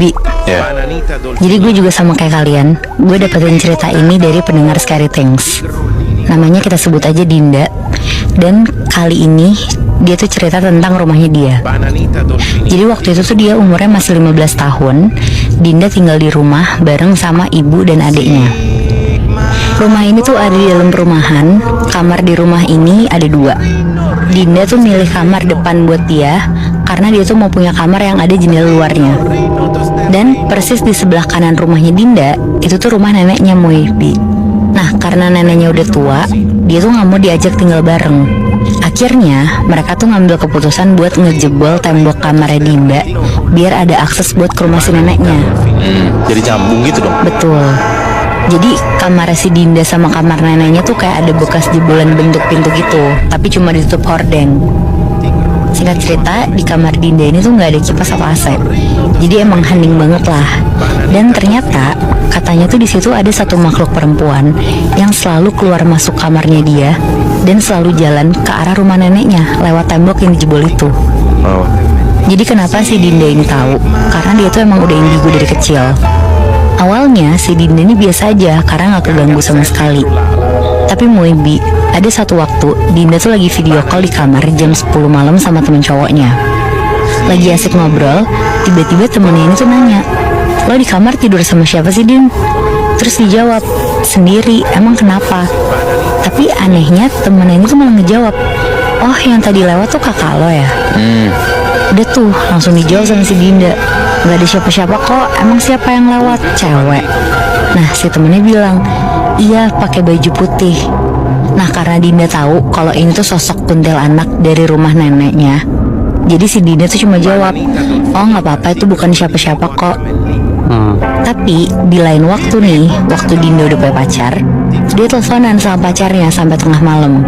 Bi. Jadi gue juga sama kayak kalian, gue dapetin cerita ini dari pendengar Scary Things. Namanya kita sebut aja Dinda. Dan kali ini dia tuh cerita tentang rumahnya dia. Jadi waktu itu tuh dia umurnya masih 15 tahun. Dinda tinggal di rumah bareng sama ibu dan adiknya. Rumah ini tuh ada di dalam perumahan. Kamar di rumah ini ada 2. Dinda tuh milih kamar depan buat dia karena dia tuh mau punya kamar yang ada jendela luarnya. Dan persis di sebelah kanan rumahnya Dinda itu tuh rumah neneknya Moebi. Nah karena neneknya udah tua, dia tuh gak mau diajak tinggal bareng. Akhirnya mereka tuh ngambil keputusan buat ngejebol tembok kamarnya Dinda biar ada akses buat ke rumah si neneknya. Jadi nyambung gitu dong. Betul. Jadi kamar si Dinda sama kamar neneknya tuh kayak ada bekas jebolan bentuk pintu gitu, tapi cuma ditutup hordeng. Singkat cerita, di kamar Dinda ini tuh nggak ada kipas atau AC. Jadi emang hening banget lah. Dan ternyata katanya tuh di situ ada satu makhluk perempuan yang selalu keluar masuk kamarnya dia dan selalu jalan ke arah rumah neneknya lewat tembok yang dijebol itu. Oh. Jadi kenapa si Dinda ini tahu? Karena dia tuh emang udah indigo dari kecil. Awalnya si Dinda ini biasa aja karena gak keganggu sama sekali. Tapi Moebi, ada satu waktu Dinda tuh lagi video call di kamar jam 10 malam sama temen cowoknya. Lagi asik ngobrol, tiba-tiba temennya ini tuh nanya, "Lo di kamar tidur sama siapa sih, Din?" Terus dijawab, "Sendiri, emang kenapa?" Tapi anehnya temennya ini tuh malah ngejawab, "Oh yang tadi lewat tuh kakak lo ya?" Udah tuh langsung dijawab sama si Dinda, "Gak ada siapa-siapa kok, emang siapa yang lewat? Cewek." Nah si temennya bilang, "Iya pakai baju putih." Nah karena Dinda tahu kalau ini tuh sosok kuntilanak dari rumah neneknya, jadi si Dinda tuh cuma jawab, "Oh gak apa-apa, itu bukan siapa-siapa kok." Tapi di lain waktu nih, waktu Dinda udah punya pacar, dia teleponan sama pacarnya sampai tengah malam.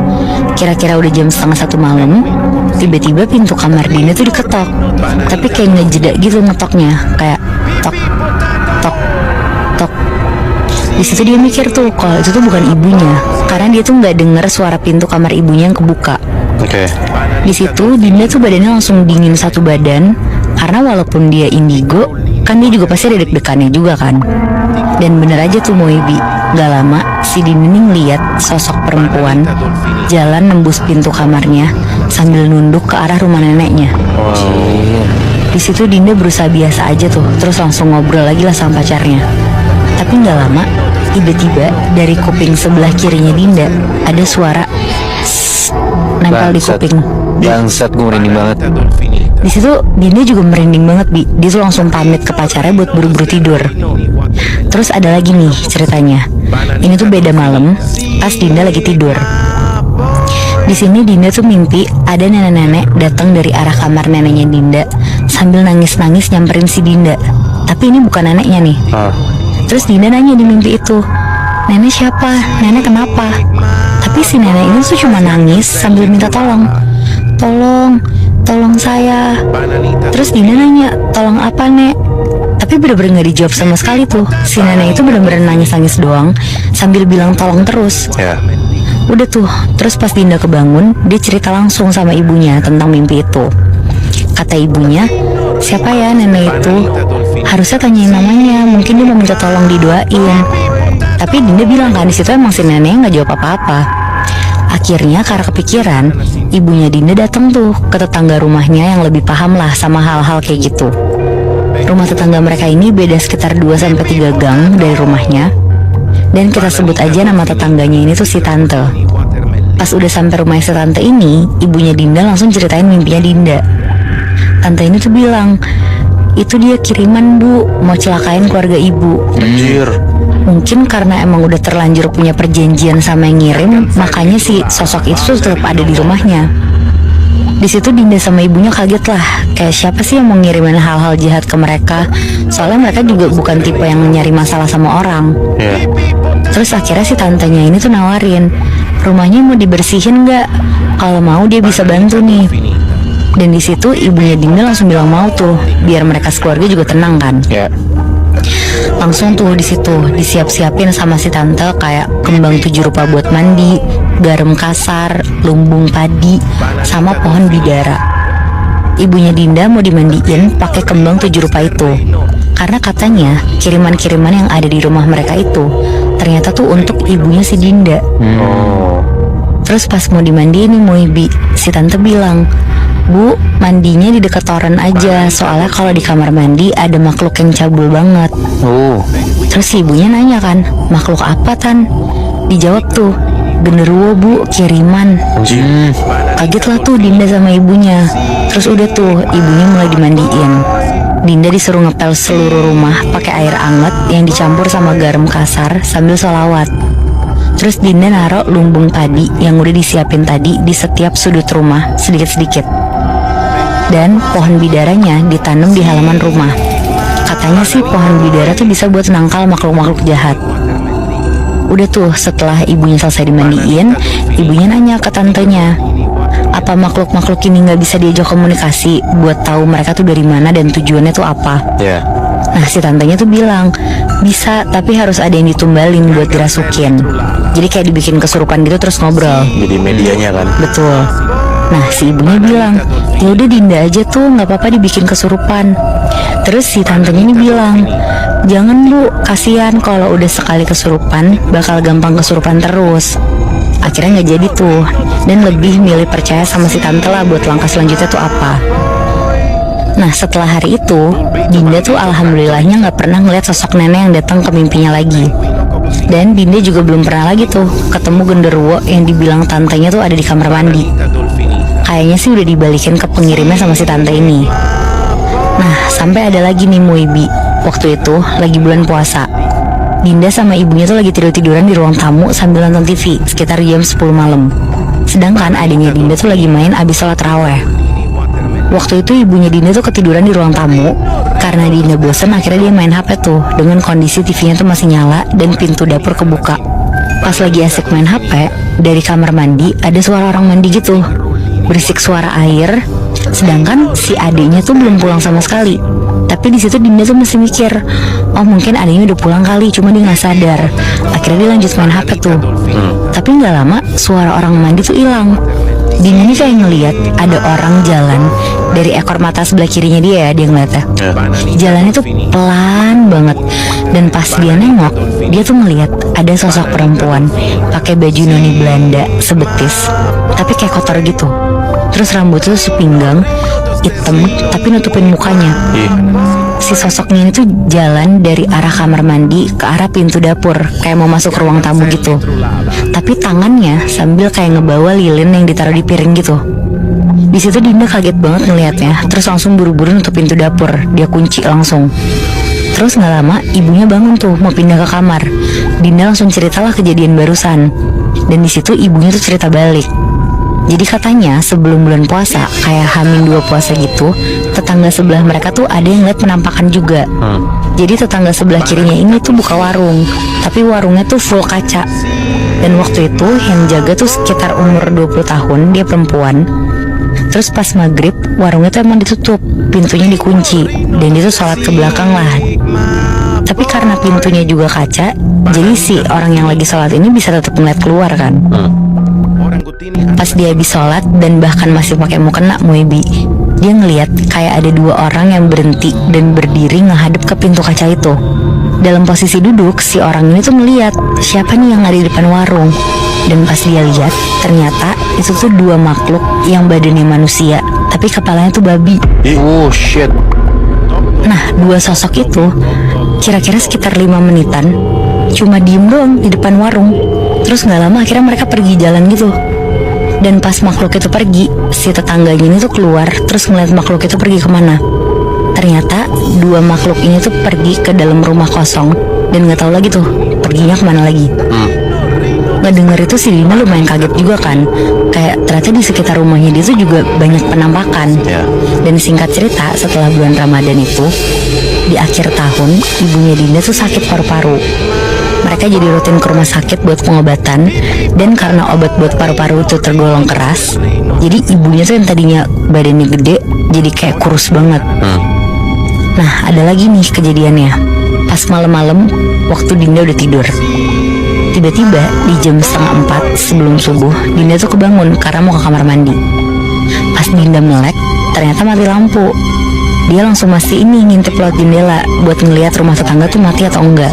Kira-kira udah jam 12:30 malam, tiba-tiba pintu kamar Dinda tuh diketok. Tapi kayak ngejeda gitu ngetoknya, kayak tok, tok, tok. Di situ dia mikir tuh kalau itu tuh bukan ibunya, karena dia tuh nggak denger suara pintu kamar ibunya yang kebuka. Oke. Di situ Dinda tuh badannya langsung dingin satu badan, karena walaupun dia indigo, kan dia juga pasti ada deg-degannya juga kan. Dan bener aja tuh Moebi, gak lama si Dinda nih ngeliat sosok perempuan jalan nembus pintu kamarnya sambil nunduk ke arah rumah neneknya. Di situ Dinda berusaha biasa aja tuh, terus langsung ngobrol lagi lah sama pacarnya. Tapi gak lama, tiba-tiba dari kuping sebelah kirinya Dinda ada suara nempel di kuping. Bangsat, gue merinding banget. Di situ Dinda juga merinding banget, Bi. Dia tuh langsung pamit ke pacarnya buat buru-buru tidur. Terus ada lagi nih ceritanya. Ini tuh beda malam, pas Dinda lagi tidur. Di sini Dinda tuh mimpi ada nenek-nenek datang dari arah kamar neneknya Dinda sambil nangis-nangis nyamperin si Dinda. Tapi ini bukan neneknya nih. Terus Dinda nanya di mimpi itu, "Nenek siapa? Nenek kenapa?" Tapi si nenek ini tuh cuma nangis sambil minta tolong. Tolong saya." Terus Dinda nanya, "Tolong apa, Nek?" Tapi bener-bener gak dijawab sama sekali tuh. Si nenek itu bener-bener nangis-nangis doang sambil bilang tolong terus. Udah tuh, terus pas Dinda kebangun, dia cerita langsung sama ibunya tentang mimpi itu. Kata ibunya, "Siapa ya nenek itu? Harusnya tanyain namanya, mungkin dia mau minta tolong didoain." Tapi Dinda bilang kan disitu emang si neneknya gak jawab apa-apa. Akhirnya karena kepikiran, ibunya Dinda datang tuh ke tetangga rumahnya yang lebih paham lah sama hal-hal kayak gitu. Rumah tetangga mereka ini beda sekitar 2-3 gang dari rumahnya. Dan kita sebut aja nama tetangganya ini tuh si Tante. Pas udah sampai rumah si Tante ini, ibunya Dinda langsung ceritain mimpinya Dinda. Tante ini tuh bilang, "Itu dia kiriman, Bu, mau celakain keluarga ibu." Anjir. Mungkin karena emang udah terlanjur punya perjanjian sama yang ngirim, makanya si sosok itu tuh tetap ada di rumahnya. Di situ Dinda sama ibunya kaget lah, kayak siapa sih yang mau ngirimin hal-hal jahat ke mereka? Soalnya mereka juga bukan tipe yang nyari masalah sama orang. Terus akhirnya si tantenya ini tuh nawarin, rumahnya mau dibersihin nggak? Kalau mau dia bisa bantu nih. Dan di situ ibunya Dinda langsung bilang mau tuh, biar mereka sekeluarga juga tenang kan. Langsung tuh di situ disiap-siapin sama si tante kayak kembang 7 rupa buat mandi, garam kasar, lumbung padi, sama pohon bidara. Ibunya Dinda mau dimandiin pakai kembang 7 rupa itu. Karena katanya kiriman-kiriman yang ada di rumah mereka itu ternyata tuh untuk ibunya si Dinda. Oh. Terus pas mau dimandiin nih Moibi, si tante bilang, "Bu, mandinya di dekat toren aja, soalnya kalau di kamar mandi ada makhluk yang cabul banget." Oh. Terus si ibunya nanya kan, "Makhluk apa Tan?" Dijawab tuh, "Genderuwo Bu, kiriman." Kaget lah tuh Dinda sama ibunya. Terus udah tuh ibunya mulai dimandiin. Dinda disuruh ngepel seluruh rumah pakai air anget yang dicampur sama garam kasar sambil sholawat. Terus Dinda naruh lumbung padi yang udah disiapin tadi di setiap sudut rumah sedikit-sedikit. Dan pohon bidaranya ditanam di halaman rumah. Katanya sih pohon bidara tuh bisa buat nangkal makhluk-makhluk jahat. Udah tuh setelah ibunya selesai dimandiin, ibunya nanya ke tantenya, "Apa makhluk-makhluk ini nggak bisa diajak komunikasi buat tahu mereka tuh dari mana dan tujuannya tuh apa?" Ya. Nah si tantenya tuh bilang, "Bisa, tapi harus ada yang ditumbalin buat dirasukin." Jadi kayak dibikin kesurupan gitu terus ngobrol. Jadi medianya kan. Betul. Nah si ibunya bilang, "Ya udah Dinda aja tuh, nggak apa-apa dibikin kesurupan." Terus si tantenya ini bilang, "Jangan Bu, kasihan kalau udah sekali kesurupan bakal gampang kesurupan terus." Akhirnya nggak jadi tuh, dan lebih milih percaya sama si tante lah buat langkah selanjutnya tuh apa. Nah setelah hari itu, Dinda tuh alhamdulillahnya nggak pernah ngeliat sosok nenek yang datang ke mimpinya lagi. Dan Dinda juga belum pernah lagi tuh ketemu genderuwo yang dibilang tantenya tuh ada di kamar mandi. Kayaknya sih udah dibalikin ke pengirimnya sama si tante ini. Nah sampai ada lagi nih Moibi, waktu itu lagi bulan puasa. Dinda sama ibunya tuh lagi tidur-tiduran di ruang tamu sambil nonton TV sekitar jam 10 malam. Sedangkan adiknya Dinda tuh lagi main abis sholat raweh. Waktu itu ibunya Dinda tuh ketiduran di ruang tamu. Karena Dinda bosen, akhirnya dia main HP tuh dengan kondisi TV-nya tuh masih nyala dan pintu dapur kebuka. Pas lagi asik main HP, dari kamar mandi ada suara orang mandi gitu, berisik suara air. Sedangkan si adiknya tuh belum pulang sama sekali. Tapi di situ Dinda tuh masih mikir, oh mungkin adiknya udah pulang kali, cuma dia nggak sadar. Akhirnya dia lanjut main HP tuh. Tapi nggak lama suara orang mandi tuh hilang. Dinda nih kayak ngeliat ada orang jalan dari ekor mata sebelah kirinya dia ngeliatnya. Jalannya tuh pelan banget. Dan pas dia nengok, dia tuh ngeliat ada sosok perempuan pakai baju noni Belanda sebetis, tapi kayak kotor gitu. Terus rambutnya tuh sepinggang, hitam tapi nutupin mukanya. Si sosoknya itu jalan dari arah kamar mandi ke arah pintu dapur, kayak mau masuk ruang tamu gitu. Tapi tangannya sambil kayak ngebawa lilin yang ditaruh di piring gitu. Di situ Dinda kaget banget ngelihatnya, terus langsung buru-buru nutup pintu dapur, dia kunci langsung. Terus nggak lama ibunya bangun tuh mau pindah ke kamar. Dinda langsung ceritalah kejadian barusan. Dan di situ ibunya tuh cerita balik. Jadi katanya sebelum bulan puasa, kayak H-2 puasa gitu, tetangga sebelah mereka tuh ada yang lihat penampakan juga. Jadi tetangga sebelah kirinya ini tuh buka warung, tapi warungnya tuh full kaca. Dan waktu itu yang jaga tuh sekitar umur 20 tahun, dia perempuan. Terus pas maghrib, warungnya tuh emang ditutup, pintunya dikunci, dan dia tuh sholat ke belakang lah. Tapi karena pintunya juga kaca, jadi si orang yang lagi sholat ini bisa tetap ngeliat keluar kan. Pas dia habis sholat dan bahkan masih pakai mukena Moibi, dia ngeliat kayak ada dua orang yang berhenti dan berdiri ngehadap ke pintu kaca itu. Dalam posisi duduk, si orang ini tuh ngeliat siapa nih yang ada di depan warung. Dan pas dia lihat, ternyata itu tuh dua makhluk yang badannya manusia, tapi kepalanya tuh babi. Oh shit. Nah, dua sosok itu kira-kira sekitar 5 menitan cuma diem doang di depan warung. Terus gak lama akhirnya mereka pergi jalan gitu. Dan pas makhluk itu pergi, si tetangganya ini tuh keluar, terus ngeliat makhluk itu pergi kemana. Ternyata dua makhluk ini tuh pergi ke dalam rumah kosong dan gak tahu lagi tuh perginya kemana lagi. Ngedenger itu si Dinda lumayan kaget juga kan. Kayak ternyata di sekitar rumahnya dia tuh juga banyak penampakan. Dan singkat cerita, setelah bulan Ramadan itu, di akhir tahun, ibunya Dinda tuh sakit paru-paru. Mereka jadi rutin ke rumah sakit buat pengobatan. Dan karena obat buat paru-paru itu tergolong keras, jadi ibunya tuh yang tadinya badannya gede jadi kayak kurus banget. Nah ada lagi nih kejadiannya. Pas malam-malam waktu Dinda udah tidur, tiba-tiba di jam 3:30 sebelum subuh, Dinda tuh kebangun karena mau ke kamar mandi. Pas Dinda melek, ternyata mati lampu. Dia langsung masih ngintip lewat jendela buat ngeliat rumah tetangga tuh mati atau enggak.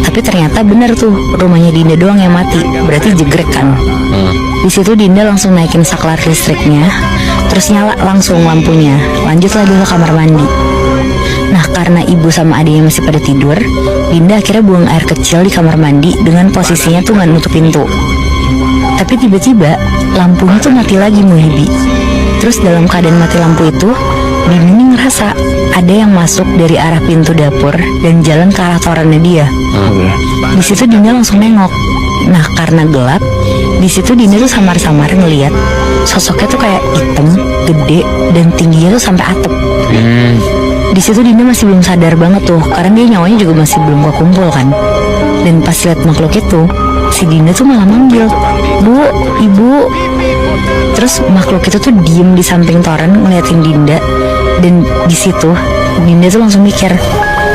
Tapi ternyata bener tuh, rumahnya Dinda doang yang mati. Berarti jegrek kan. Di situ Dinda langsung naikin saklar listriknya, terus nyala langsung lampunya. Lanjutlah dia ke kamar mandi. Nah, karena ibu sama adiknya masih pada tidur, Dinda akhirnya buang air kecil di kamar mandi dengan posisinya tuh nggak nutup pintu. Tapi tiba-tiba lampunya tuh mati lagi Muhibi. Terus dalam keadaan mati lampu itu, Dinda nih ngerasa ada yang masuk dari arah pintu dapur dan jalan ke arah torannya dia. Di situ Dinda langsung nengok. Nah, karena gelap, di situ Dinda tuh samar-samar ngeliat sosoknya tuh kayak hitam, gede, dan tingginya tuh sampai atap. Di situ Dinda masih belum sadar banget tuh, karena dia nyawanya juga masih belum kekumpul kan. Dan pas lihat makhluk itu, si Dinda tuh malah manggil, "Bu, ibu." Terus makhluk itu tuh diem di samping toren ngeliatin Dinda. Dan di situ Dinda tuh langsung mikir,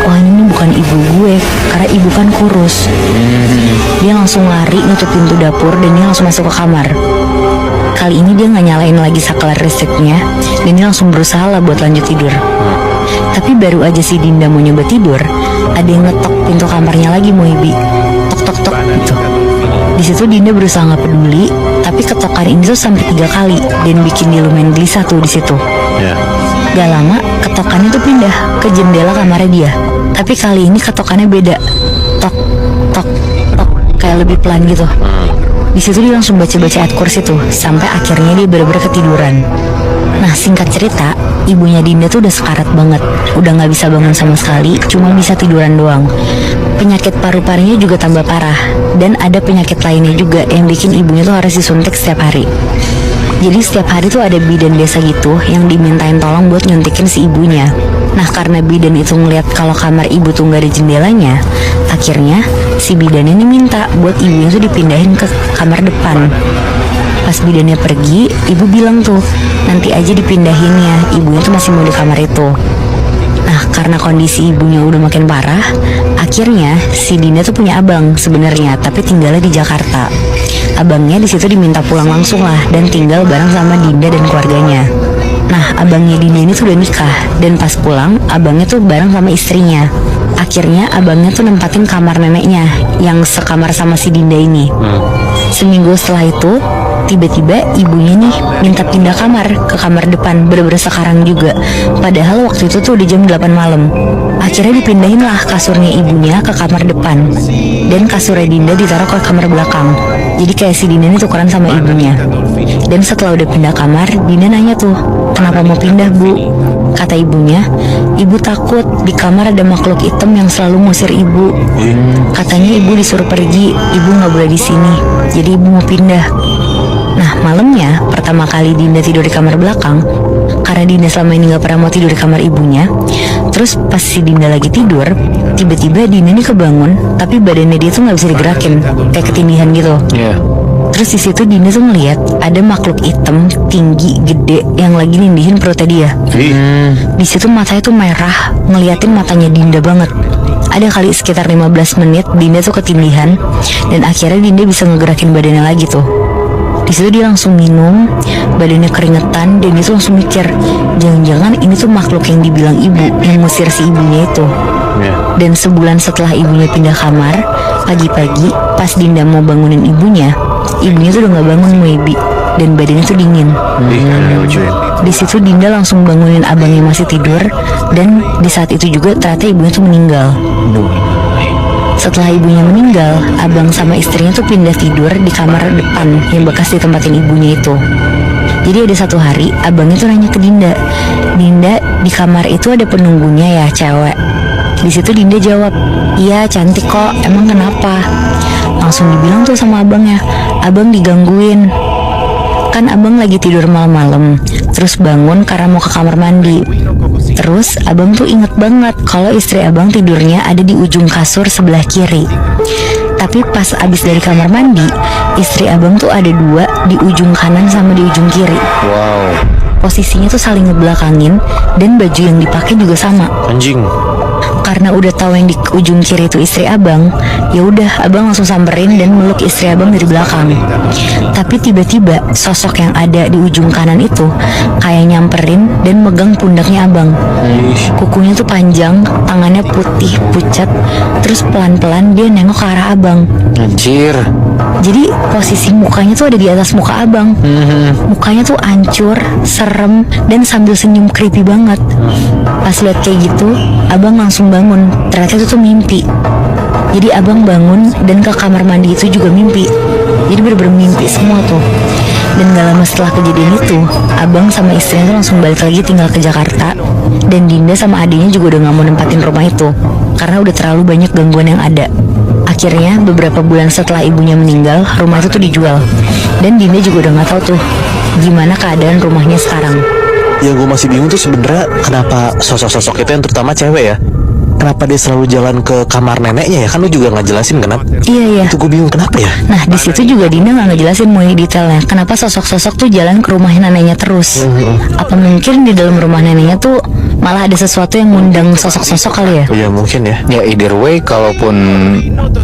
wah ini bukan ibu gue, karena ibu kan kurus. Dia langsung lari nutup pintu dapur dan dia langsung masuk ke kamar. Kali ini dia nggak nyalain lagi saklar listriknya dan dia langsung berusaha lah buat lanjut tidur. Tapi baru aja si Dinda mau nyoba tidur, ada yang ngetok pintu kamarnya lagi Muhibi. Tok tok tok gitu. Di situ Dinda berusaha nggak peduli, tapi ketokan ini tuh sampai 3 kali dan bikin dia lumayan gelisah tuh di situ. Gak lama ketokannya tuh pindah ke jendela kamarnya dia. Tapi kali ini ketokannya beda. Tok tok tok, kayak lebih pelan gitu. Di situ dia langsung baca-baca ayat kursi tuh sampai akhirnya dia bener-bener ketiduran. Nah, singkat cerita, ibunya Dinda tuh udah sekarat banget, udah nggak bisa bangun sama sekali, cuma bisa tiduran doang. Penyakit paru-parunya juga tambah parah, dan ada penyakit lainnya juga yang bikin ibunya tuh harus disuntik setiap hari. Jadi setiap hari tuh ada bidan desa gitu yang dimintain tolong buat nyuntikin si ibunya. Nah, karena bidan itu ngeliat kalau kamar ibu tuh nggak ada jendelanya, akhirnya si bidan ini minta buat ibunya tuh dipindahin ke kamar depan. Pas bidannya pergi, ibu bilang tuh nanti aja dipindahinnya, ibunya tuh masih mau di kamar itu. Nah, karena kondisi ibunya udah makin parah, akhirnya si Dinda tuh punya abang sebenarnya, tapi tinggalnya di Jakarta. Abangnya di situ diminta pulang langsung lah dan tinggal bareng sama Dinda dan keluarganya. Nah, abangnya Dinda ini tuh udah nikah dan pas pulang, abangnya tuh bareng sama istrinya. Akhirnya abangnya tuh nempatin kamar neneknya yang sekamar sama si Dinda ini. Seminggu setelah itu, tiba-tiba ibunya nih minta pindah kamar ke kamar depan, bener-bener sekarang juga. Padahal waktu itu tuh udah jam 8 malam. Akhirnya dipindahin lah kasurnya ibunya ke kamar depan, dan kasurnya Dinda ditaruh ke kamar belakang. Jadi kayak si Dinda ini tukeran sama ibunya. Dan setelah udah pindah kamar, Dinda nanya tuh, kenapa mau pindah bu? Kata ibunya, ibu takut di kamar ada makhluk hitam yang selalu ngusir ibu. Katanya ibu disuruh pergi, ibu nggak boleh di sini. Jadi ibu mau pindah. Nah, malamnya pertama kali Dinda tidur di kamar belakang, karena Dinda selama ini nggak pernah mau tidur di kamar ibunya. Terus pas si Dinda lagi tidur, tiba-tiba Dinda ini kebangun, tapi badannya dia tuh nggak bisa digerakin, kayak ketindihan gitu. Terus di situ Dinda tuh ngeliat ada makhluk hitam tinggi gede yang lagi nindihin perutnya dia. Di situ matanya tuh merah, ngeliatin matanya Dinda banget. Ada kali sekitar 15 menit Dinda tuh ketindihan, dan akhirnya Dinda bisa ngegerakin badannya lagi tuh. Di situ dia langsung minum, badannya keringetan, dan dia tuh langsung mikir, jangan-jangan ini tuh makhluk yang dibilang ibu yang ngusir si ibunya itu. Dan sebulan setelah ibunya pindah kamar, pagi-pagi pas Dinda mau bangunin ibunya tuh udah nggak bangun Muibi, dan badannya tuh dingin. Di situ Dinda langsung bangunin abangnya masih tidur, dan di saat itu juga ternyata ibunya tuh meninggal. Setelah ibunya meninggal, abang sama istrinya tuh pindah tidur di kamar depan yang bekas ditempatin ibunya itu. Jadi ada satu hari abangnya tuh nanya ke Dinda, Dinda, di kamar itu ada penunggunya ya cewek? Di situ Dinda jawab, iya cantik kok, emang kenapa? Langsung dibilang tuh sama abangnya, abang digangguin. Kan abang lagi tidur malam-malam, terus bangun karena mau ke kamar mandi. Terus abang tuh inget banget kalau istri abang tidurnya ada di ujung kasur sebelah kiri. Tapi pas abis dari kamar mandi, istri abang tuh ada 2 di ujung kanan sama di ujung kiri. Posisinya tuh saling ngebelakangin, dan baju yang dipakai juga sama. Anjing. Karena udah tahu yang di ujung kiri itu istri abang, ya udah abang langsung samperin dan meluk istri abang dari belakang. Tapi tiba-tiba sosok yang ada di ujung kanan itu kayak nyamperin dan megang pundaknya abang. Kukunya tuh panjang, tangannya putih pucat, terus pelan-pelan dia nengok ke arah abang. Anjir. Jadi posisi mukanya tuh ada di atas muka abang. Mukanya tuh hancur, serem, dan sambil senyum creepy banget. Pas lihat kayak gitu, abang langsung bangun. Ternyata itu tuh mimpi. Jadi abang bangun dan ke kamar mandi itu juga mimpi. Jadi bener-bener mimpi semua tuh. Dan gak lama setelah kejadian itu, abang sama istrinya tuh langsung balik lagi tinggal ke Jakarta. Dan Dinda sama adiknya juga udah gak mau nempatin rumah itu karena udah terlalu banyak gangguan yang ada. Akhirnya beberapa bulan setelah ibunya meninggal, rumah itu tuh dijual. Dan Dinda juga udah gak tahu tuh gimana keadaan rumahnya sekarang. Yang gue masih bingung tuh sebenarnya kenapa sosok-sosok itu yang terutama cewek ya, kenapa dia selalu jalan ke kamar neneknya ya? Kan lu juga nggak jelasin kenapa? Iya. Itu gue bingung kenapa ya? Nah di situ juga Dinda nggak ngejelasin mulai detailnya. Kenapa sosok-sosok tuh jalan ke rumah neneknya terus? Apa mungkin di dalam rumah neneknya tuh malah ada sesuatu yang ngundang sosok-sosok kali ya? Iya mungkin ya. Ya either way, kalaupun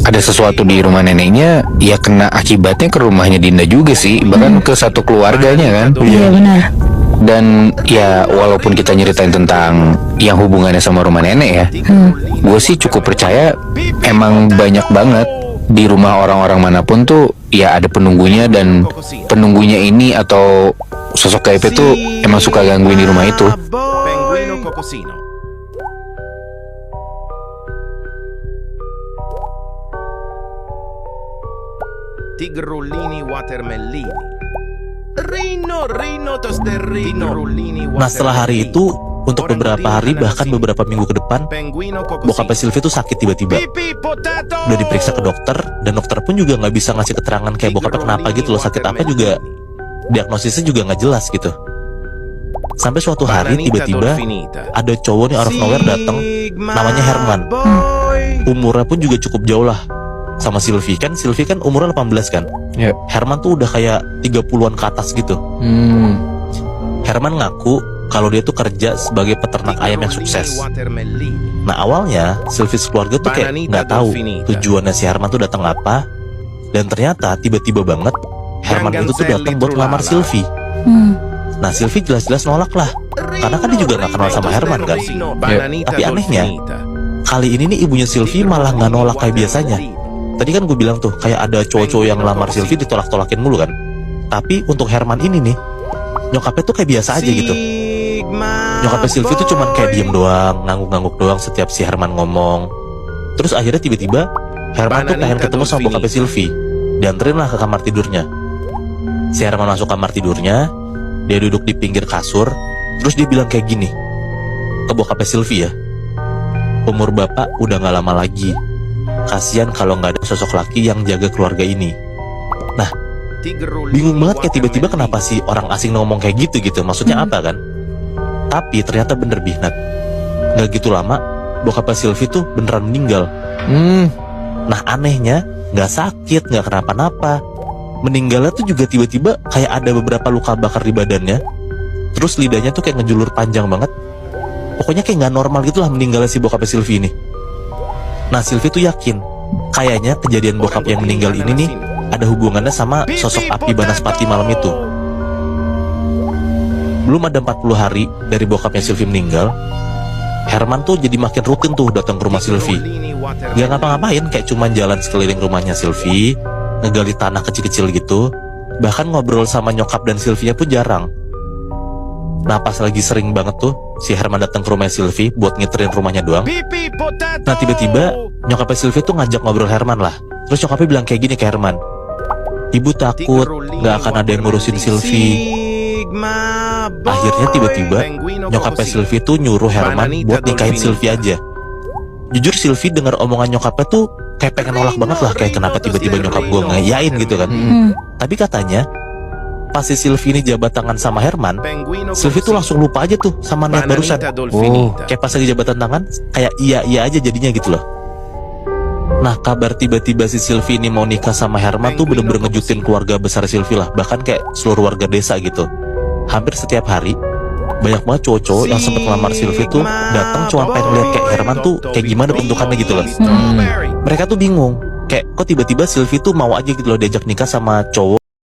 ada sesuatu di rumah neneknya, ya kena akibatnya ke rumahnya Dinda juga sih. Bahkan ke satu keluarganya kan. Iya benar. Dan ya walaupun kita nyeritain tentang yang hubungannya sama rumah nenek ya, gue sih cukup percaya emang banyak banget di rumah orang-orang manapun tuh ya ada penunggunya, dan penunggunya ini atau sosok gaib itu emang suka gangguin di rumah itu. Penguino Cocosino. Tigrulini Watermellini. Rino Tosterrino. Nah setelah hari itu, untuk beberapa hari bahkan beberapa minggu ke depan, bokapnya Sylvie tuh sakit tiba-tiba. Udah diperiksa ke dokter, dan dokter pun juga nggak bisa ngasih keterangan kayak bokapnya kenapa gitu loh, sakit apa juga, diagnosisnya juga nggak jelas gitu. Sampai suatu hari tiba-tiba ada cowok nih out of nowhere datang, namanya Herman. Umurnya pun juga cukup jauh lah sama Sylvie. Kan Sylvie kan umurnya 18 kan. Ya. Herman tuh udah kayak 30-an ke atas gitu. Herman ngaku kalau dia tuh kerja sebagai peternak ayam yang sukses. Nah awalnya Sylvie keluarga tuh kayak nggak tahu tujuannya si Herman tuh datang apa. Dan ternyata tiba-tiba banget Herman itu tuh datang buat ngelamar Sylvie. Nah Sylvie jelas-jelas nolak lah, karena kan dia juga nggak kenal sama Herman kan. Tapi anehnya, kali ini nih ibunya Sylvie malah nggak nolak kayak biasanya. Tadi kan gue bilang tuh kayak ada cowok-cowok yang ngelamar Sylvie ditolak-tolakin mulu kan. Tapi untuk Herman ini nih, nyokapnya tuh kayak biasa aja gitu. Nyokapnya Sylvie tuh cuman kayak diem doang, ngangguk-ngangguk doang setiap si Herman ngomong. Terus akhirnya tiba-tiba Herman tuh pengen ketemu sama bokapnya Sylvie, dianterin lah ke kamar tidurnya. Si Herman masuk kamar tidurnya, dia duduk di pinggir kasur, terus dia bilang kayak gini ke bokapnya Sylvie ya, umur bapak udah gak lama lagi. Kasian kalau nggak ada sosok laki yang jaga keluarga ini. Nah, bingung banget kayak tiba-tiba kenapa sih orang asing ngomong kayak gitu. Maksudnya apa kan? Tapi ternyata bener Bihnat. Nggak gitu lama, bokapnya Sylvie tuh beneran meninggal. Nah anehnya, nggak sakit, nggak kenapa-napa. Meninggalnya tuh juga tiba-tiba kayak ada beberapa luka bakar di badannya. Terus lidahnya tuh kayak ngejulur panjang banget. Pokoknya kayak nggak normal gitulah meninggalnya si bokapnya Sylvie ini. Nah Sylvie tuh yakin kayaknya kejadian bokap yang meninggal ini nih ada hubungannya sama sosok api Banaspati malam itu. Belum ada 40 hari dari bokapnya Sylvie meninggal, Herman tuh jadi makin rutin tuh datang ke rumah Sylvie. Gak ngapa-ngapain, kayak cuman jalan sekeliling rumahnya Sylvie, ngegali tanah kecil-kecil gitu. Bahkan ngobrol sama nyokap dan Sylvie pun jarang. Nah pas lagi sering banget tuh si Herman datang ke rumah Sylvie buat ngiterin rumahnya doang. Nah tiba-tiba nyokapnya Sylvie tuh ngajak ngobrol Herman lah. Terus nyokapnya bilang kayak gini ke Herman, ibu takut gak akan ada yang ngurusin Sylvie. Akhirnya tiba-tiba nyokapnya Sylvie tuh nyuruh Herman buat nikahin Sylvie aja. Jujur Sylvie dengar omongan nyokapnya tuh kayak pengen nolak banget lah, kayak kenapa tiba-tiba nyokap gue ngayain gitu kan. Tapi katanya pas si Sylvie ini jabat tangan sama Herman, Sylvie tuh langsung lupa aja tuh sama niat barusan. Kayak pas lagi jabatan tangan, kayak iya aja jadinya gitu loh. Nah kabar tiba-tiba si Sylvie ini mau nikah sama Herman tuh bener-bener ngejutin keluarga besar Sylvie lah. Bahkan kayak seluruh warga desa gitu. Hampir setiap hari banyak banget cowok-cowok yang sempet ngelamar Sylvie tuh datang cuma pengen lihat kayak Herman tuh kayak gimana bentukannya gitu loh. Mereka tuh bingung, kayak kok tiba-tiba Sylvie tuh mau aja gitu loh diajak nikah sama cowok